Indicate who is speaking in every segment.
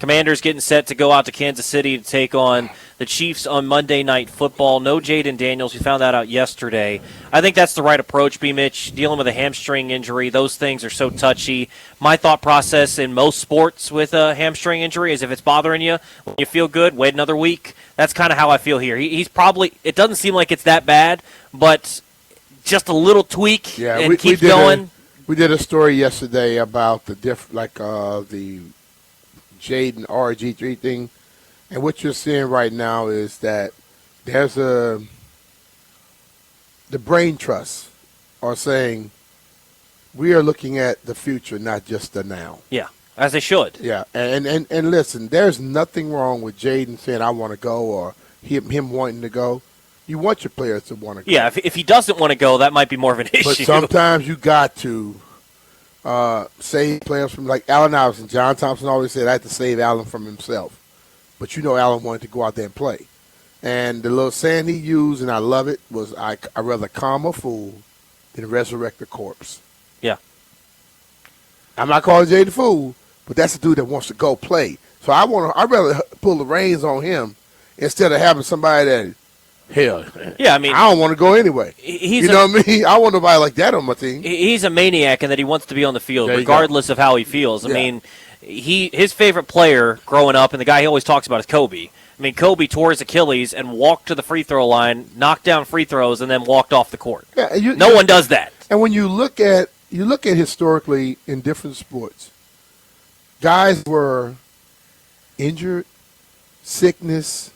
Speaker 1: Commanders getting set to go out to Kansas City to take on the Chiefs on Monday Night Football. No Jaden Daniels. We found that out yesterday. I think that's the right approach, BMitch. Dealing with a hamstring injury, those things are so touchy. My thought process in most sports with a hamstring injury is if it's bothering you, when you feel good, wait another week. That's kind of how I feel here. He's probably – it doesn't seem like it's that bad, but just a little tweak and keep going.
Speaker 2: We did a story yesterday about the the Jaden RG3 thing, and what you're seeing right now is that there's the brain trusts are saying we are looking at the future, not just the now.
Speaker 1: Yeah, as they should.
Speaker 2: Yeah, and listen, there's nothing wrong with Jaden saying I want to go or him wanting to go. You want your players to want to go.
Speaker 1: Yeah, if he doesn't want to go, that might be more of an issue.
Speaker 2: But sometimes you got to save players from, like Allen Iverson. John Thompson always said, I had to save Allen from himself. But Allen wanted to go out there and play. And the little saying he used, and I love it, was I'd rather calm a fool than resurrect a corpse.
Speaker 1: Yeah.
Speaker 2: I'm not calling Jay the fool, but that's the dude that wants to go play. So I'd rather pull the reins on him instead of having somebody that, hell,
Speaker 1: yeah, I mean,
Speaker 2: I don't want to go anyway. You know what I mean? I want nobody like that on my team.
Speaker 1: He's a maniac in that he wants to be on the field, regardless of how he feels. I mean, his favorite player growing up, and the guy he always talks about is Kobe. I mean, Kobe tore his Achilles and walked to the free throw line, knocked down free throws, and then walked off the court. Yeah, no one does that.
Speaker 2: And when you look at historically in different sports, guys were injured, sickness,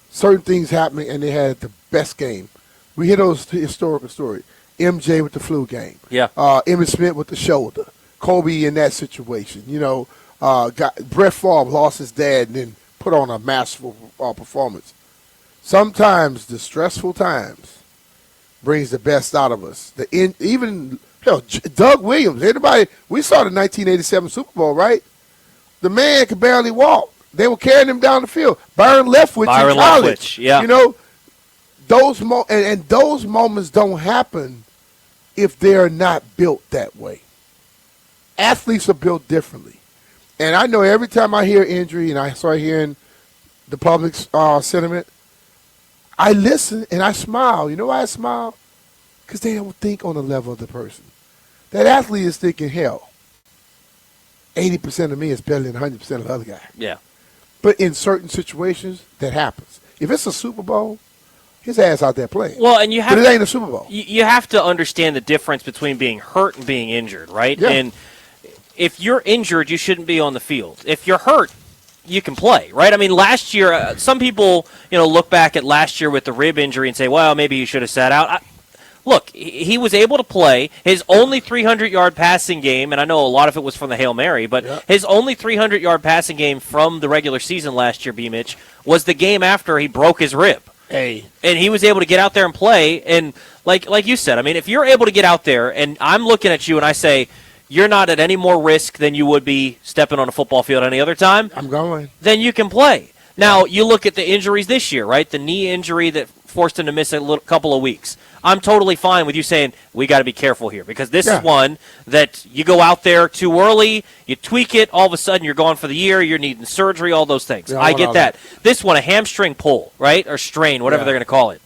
Speaker 2: certain things happening, and they had the best game. We hear those historical stories. MJ with the flu game.
Speaker 1: Yeah.
Speaker 2: Emmitt Smith with the shoulder. Kobe in that situation. Brett Favre lost his dad and then put on a masterful performance. Sometimes the stressful times brings the best out of us. Doug Williams. We saw the 1987 Super Bowl, right? The man could barely walk. They were carrying him down the field. Byron Leftwich in college.
Speaker 1: Yeah.
Speaker 2: Those moments don't happen if they're not built that way. Athletes are built differently. And I know every time I hear injury and I start hearing the public's sentiment, I listen and I smile. You know why I smile? Because they don't think on the level of the person. That athlete is thinking, hell, 80% of me is better than 100% of the other guy.
Speaker 1: Yeah.
Speaker 2: But in certain situations, that happens. If it's a Super Bowl, his ass out there playing.
Speaker 1: Well, and
Speaker 2: but it ain't a Super Bowl.
Speaker 1: You have to understand the difference between being hurt and being injured, right?
Speaker 2: Yeah.
Speaker 1: And if you're injured, you shouldn't be on the field. If you're hurt, you can play, right? I mean, last year, some people, look back at last year with the rib injury and say, well, maybe he should have sat out. Look, he was able to play. His only 300-yard passing game, and I know a lot of it was from the Hail Mary, but his only 300-yard passing game from the regular season last year, BMitch, was the game after he broke his rib.
Speaker 2: Hey.
Speaker 1: And he was able to get out there and play. And like you said, I mean, if you're able to get out there, and I'm looking at you and I say, you're not at any more risk than you would be stepping on a football field any other time,
Speaker 2: I'm going.
Speaker 1: Then you can play. Now, you look at the injuries this year, right? The knee injury that forced him to miss a couple of weeks. I'm totally fine with you saying we got to be careful here because this is one that you go out there too early, you tweak it, all of a sudden you're gone for the year, you're needing surgery, all those things. I get that. This one, a hamstring pull, right, or strain, whatever they're going to call it.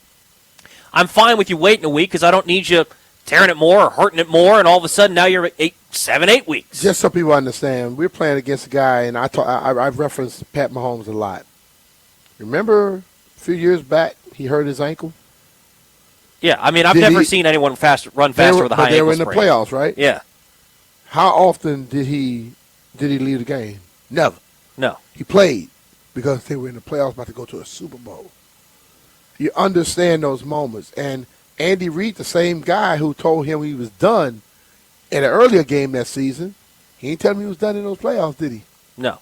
Speaker 1: I'm fine with you waiting a week because I don't need you tearing it more or hurting it more, and all of a sudden now you're 8 weeks.
Speaker 2: Just so people understand, we're playing against a guy, and I've referenced Pat Mahomes a lot. Remember a few years back, he hurt his ankle?
Speaker 1: Yeah, I mean, I've never seen anyone run faster with a high ankle sprain.
Speaker 2: They were in the playoffs, right?
Speaker 1: Yeah.
Speaker 2: How often did he leave the game? Never.
Speaker 1: No.
Speaker 2: He played because they were in the playoffs about to go to a Super Bowl. You understand those moments. And Andy Reid, the same guy who told him he was done in an earlier game that season, he ain't tell him he was done in those playoffs, did he?
Speaker 1: No.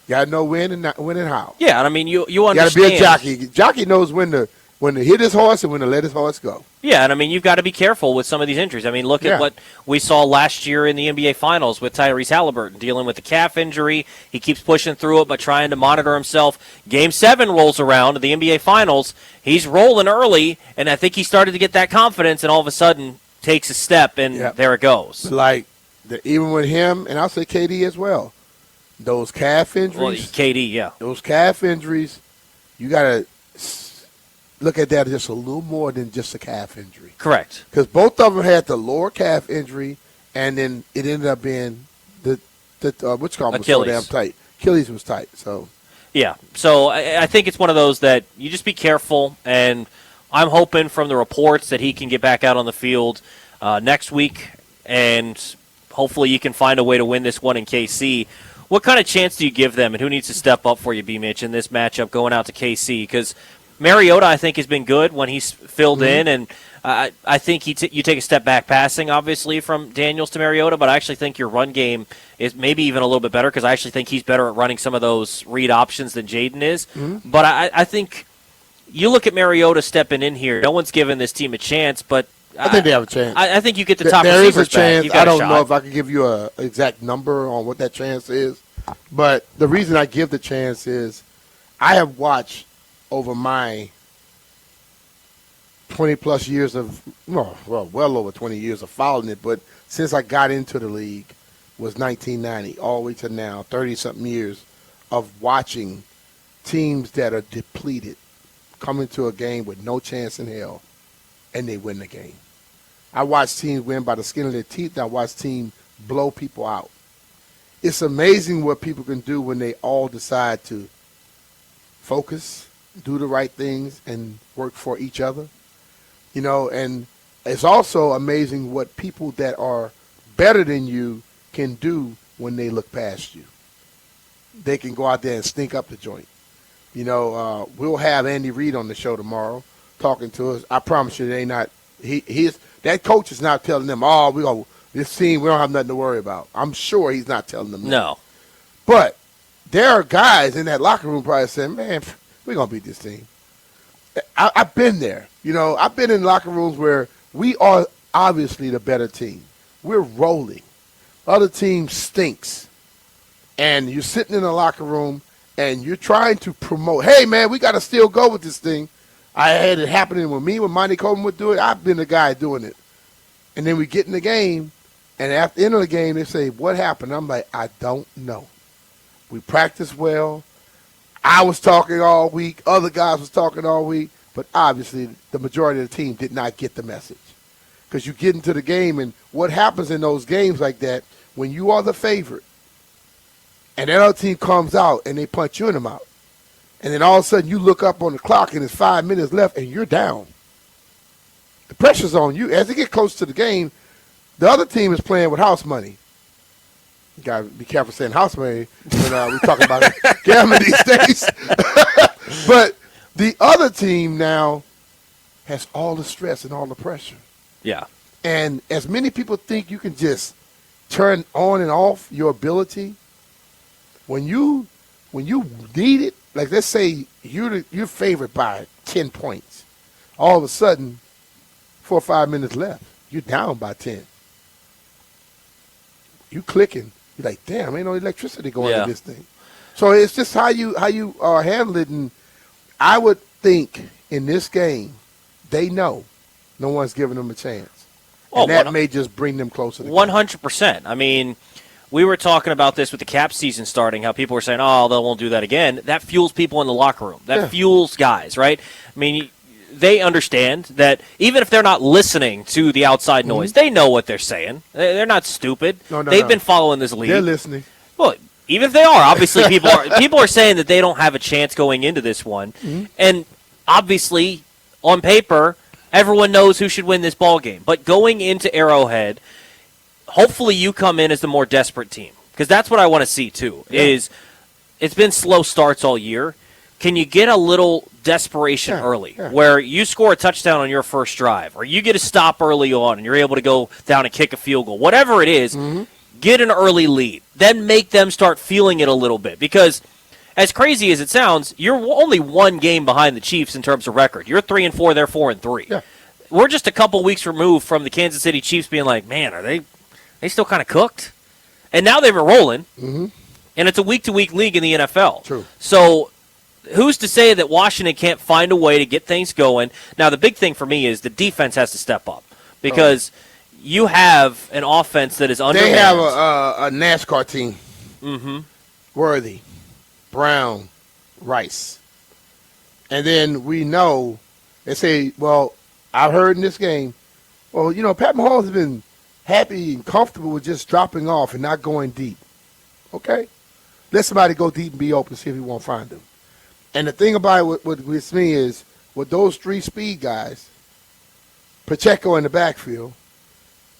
Speaker 2: You got to know when and how.
Speaker 1: Yeah, and I mean, you understand.
Speaker 2: You got to be a jockey. Jockey knows when to hit his horse and when to let his horse go.
Speaker 1: Yeah, and I mean, you've got to be careful with some of these injuries. I mean, look at what we saw last year in the NBA Finals with Tyrese Halliburton dealing with the calf injury. He keeps pushing through it but trying to monitor himself. Game 7 rolls around in the NBA Finals. He's rolling early, and I think he started to get that confidence, and all of a sudden takes a step, and there it goes.
Speaker 2: Like, even with him, and I'll say KD as well, those calf injuries.
Speaker 1: Well, KD, yeah.
Speaker 2: Those calf injuries, you got to look at that as just a little more than just a calf injury.
Speaker 1: Correct.
Speaker 2: Because both of them had the lower calf injury, and then it ended up being which arm was so damn tight. Achilles was tight. So
Speaker 1: yeah. So I think it's one of those that you just be careful, and I'm hoping from the reports that he can get back out on the field next week, and hopefully you can find a way to win this one in KC. What kind of chance do you give them, and who needs to step up for you, BMitch, in this matchup going out to KC? Because Mariota, I think, has been good when he's filled in, and I think you take a step back passing, obviously, from Daniels to Mariota, but I actually think your run game is maybe even a little bit better because I actually think he's better at running some of those read options than Jaden is. But I think you look at Mariota stepping in here. No one's given this team a chance, but
Speaker 2: I think they have a chance.
Speaker 1: I think you get the top
Speaker 2: there
Speaker 1: receivers
Speaker 2: is a chance.
Speaker 1: back.
Speaker 2: I don't know if I could give you an exact number on what that chance is, but the reason I give the chance is I have watched over my 20-plus years of, well over 20 years of following it, but since I got into the league was 1990, all the way to now, 30-something years of watching teams that are depleted come into a game with no chance in hell, and they win the game. I watch teams win by the skin of their teeth, and I watch teams blow people out. It's amazing what people can do when they all decide to focus, do the right things, and work for each other. And it's also amazing what people that are better than you can do when they look past you. They can go out there and stink up the joint. We'll have Andy Reid on the show tomorrow talking to us. I promise you, that coach is not telling them, this team, we don't have nothing to worry about. I'm sure he's not telling them that.
Speaker 1: No.
Speaker 2: But there are guys in that locker room probably saying, man, we're going to beat this team. I've been there. I've been in locker rooms where we are obviously the better team. We're rolling. Other team stinks. And you're sitting in the locker room and you're trying to promote, hey, man, we got to still go with this thing. I had it happening with me when Monty Coleman would do it. I've been the guy doing it. And then we get in the game, and at the end of the game, they say, what happened? I'm like, I don't know. We practiced well. I was talking all week. Other guys was talking all week. But obviously, the majority of the team did not get the message. Because you get into the game, and what happens in those games like that, when you are the favorite, and that other team comes out, and they punch you in the mouth, and then all of a sudden you look up on the clock, and there's 5 minutes left, and you're down. The pressure's on you. As they get close to the game, the other team is playing with house money. You got to be careful saying house money when we talk about gambling these days. But the other team now has all the stress and all the pressure.
Speaker 1: Yeah.
Speaker 2: And as many people think you can just turn on and off your ability, when you need it, like let's say you're favored by 10 points, all of a sudden, 4 or 5 minutes left, you're down by 10. You clicking. You're like, damn, ain't no electricity going to this thing. So it's just how you handle it. And I would think in this game, they know no one's giving them a chance. And that may just bring them closer to
Speaker 1: 100%. I mean, we were talking about this with the cap season starting, how people were saying, they won't do that again. That fuels people in the locker room. That fuels guys, right? I mean, they understand that even if they're not listening to the outside noise, they know what they're saying. They're not stupid. They've been following this league.
Speaker 2: They're listening.
Speaker 1: Well, even if they are, obviously people are saying that they don't have a chance going into this one. And obviously, on paper, everyone knows who should win this ball game. But going into Arrowhead, hopefully you come in as the more desperate team. Because that's what I want to see, too, is it's been slow starts all year. Can you get a little desperation early where you score a touchdown on your first drive or you get a stop early on and you're able to go down and kick a field goal? Whatever it is, get an early lead. Then make them start feeling it a little bit because as crazy as it sounds, you're only one game behind the Chiefs in terms of record. You're 3-4, they're 4-3.
Speaker 2: Yeah.
Speaker 1: We're just a couple weeks removed from the Kansas City Chiefs being like, man, are they still kind of cooked? And now they've been rolling, and it's a week-to-week league in the NFL.
Speaker 2: True.
Speaker 1: So who's to say that Washington can't find a way to get things going? Now, the big thing for me is the defense has to step up because you have an offense that is undermanned.
Speaker 2: They have a NASCAR team. Worthy, Brown, Rice. And then we know, they say, well, I've heard in this game, well, Pat Mahomes has been happy and comfortable with just dropping off and not going deep. Okay? Let somebody go deep and be open, see if he won't find them. And the thing about it with me is, with those three speed guys, Pacheco in the backfield,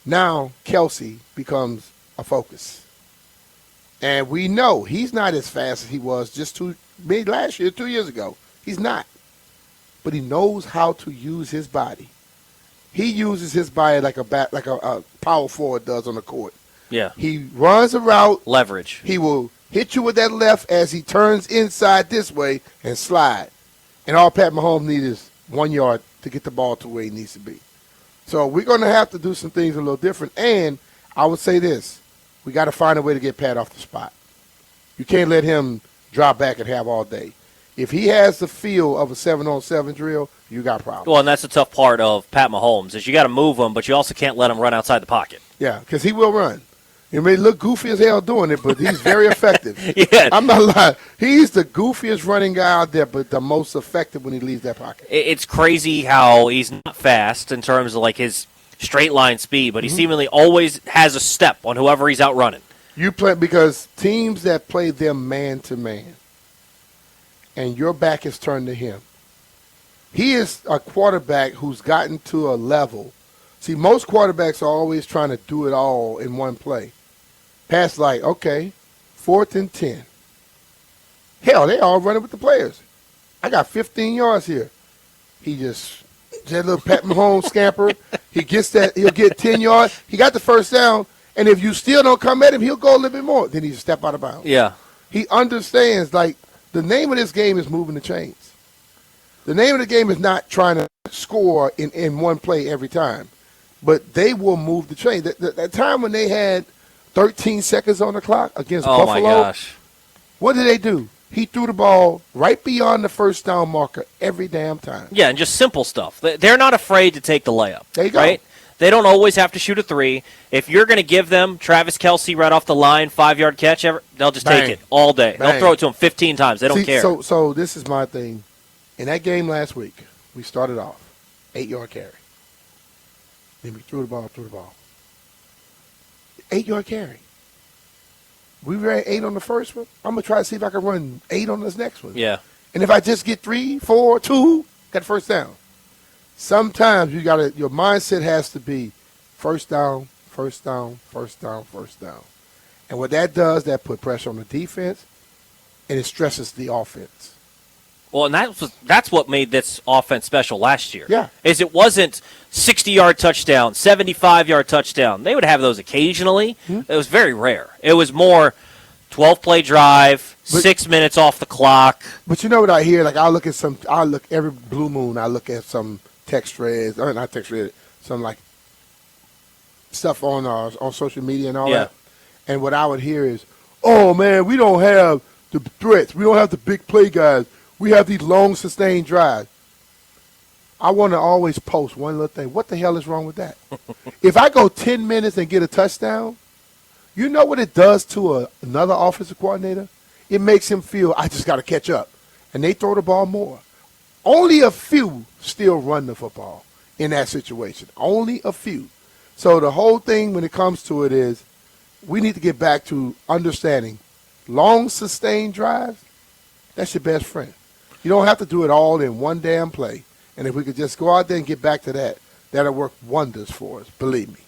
Speaker 2: now Kelsey becomes a focus. And we know he's not as fast as he was just last year, 2 years ago. He's not. But he knows how to use his body. He uses his body like a power forward does on the court.
Speaker 1: Yeah.
Speaker 2: He runs a route.
Speaker 1: Leverage.
Speaker 2: He will hit you with that left as he turns inside this way and slide. And all Pat Mahomes needs is 1 yard to get the ball to where he needs to be. So we're going to have to do some things a little different. And I would say this. We got to find a way to get Pat off the spot. You can't let him drop back and have all day. If he has the feel of a 7-on-7 drill, you got problems.
Speaker 1: Well, and that's the tough part of Pat Mahomes is you got to move him, but you also can't let him run outside the pocket.
Speaker 2: Yeah, because he will run. He may look goofy as hell doing it, but he's very effective.
Speaker 1: Yeah.
Speaker 2: I'm not lying. He's the goofiest running guy out there, but the most effective when he leaves that pocket.
Speaker 1: It's crazy how he's not fast in terms of like his straight line speed, but he seemingly always has a step on whoever he's out running.
Speaker 2: You play because teams that play them man to man, and your back is turned to him. He is a quarterback who's gotten to a level. See, most quarterbacks are always trying to do it all in one play. Pat's like, okay, 4th and 10. Hell, they all running with the players. I got 15 yards here. He just, that little Pat Mahomes scamper, he gets that, he'll get 10 yards. He got the first down, and if you still don't come at him, he'll go a little bit more. Then he's step out of bounds.
Speaker 1: Yeah.
Speaker 2: He understands, like, the name of this game is moving the chains. The name of the game is not trying to score in one play every time, but they will move the chain. That time when they had 13 seconds on the clock against Buffalo,
Speaker 1: my gosh.
Speaker 2: What did they do? He threw the ball right beyond the first down marker every damn time.
Speaker 1: Yeah, and just simple stuff. They're not afraid to take the layup.
Speaker 2: There you go.
Speaker 1: Right? They don't always have to shoot a three. If you're going to give them Travis Kelce right off the line, 5-yard catch, they'll just
Speaker 2: Bang.
Speaker 1: take it all day.
Speaker 2: Bang.
Speaker 1: They'll throw it to him 15 times. They don't care.
Speaker 2: So this is my thing. In that game last week, we started off 8-yard carry. Then we threw the ball. 8-yard carry. We ran 8 on the first one. I'm going to try to see if I can run 8 on this next one.
Speaker 1: Yeah.
Speaker 2: And if I just get 3, 4, 2, got the first down. Sometimes your mindset has to be first down. And what that does, that put pressure on the defense, and it stresses the offense.
Speaker 1: Well, and that's what made this offense special last year.
Speaker 2: Yeah.
Speaker 1: Is it wasn't 60-yard touchdown, 75-yard touchdown. They would have those occasionally. It was very rare. It was more 12-play drive, 6 minutes off the clock.
Speaker 2: But you know what I hear? Like I look every blue moon, I look at some text threads, or not text threads, some like stuff on social media and all that. And what I would hear is, oh man, we don't have the threats. We don't have the big play guys. We have these long, sustained drives. I want to always post one little thing. What the hell is wrong with that? If I go 10 minutes and get a touchdown, you know what it does to another offensive coordinator? It makes him feel, I just got to catch up. And they throw the ball more. Only a few still run the football in that situation. Only a few. So the whole thing when it comes to it is we need to get back to understanding long, sustained drives, that's your best friend. You don't have to do it all in one damn play. And if we could just go out there and get back to that, that'll work wonders for us, believe me.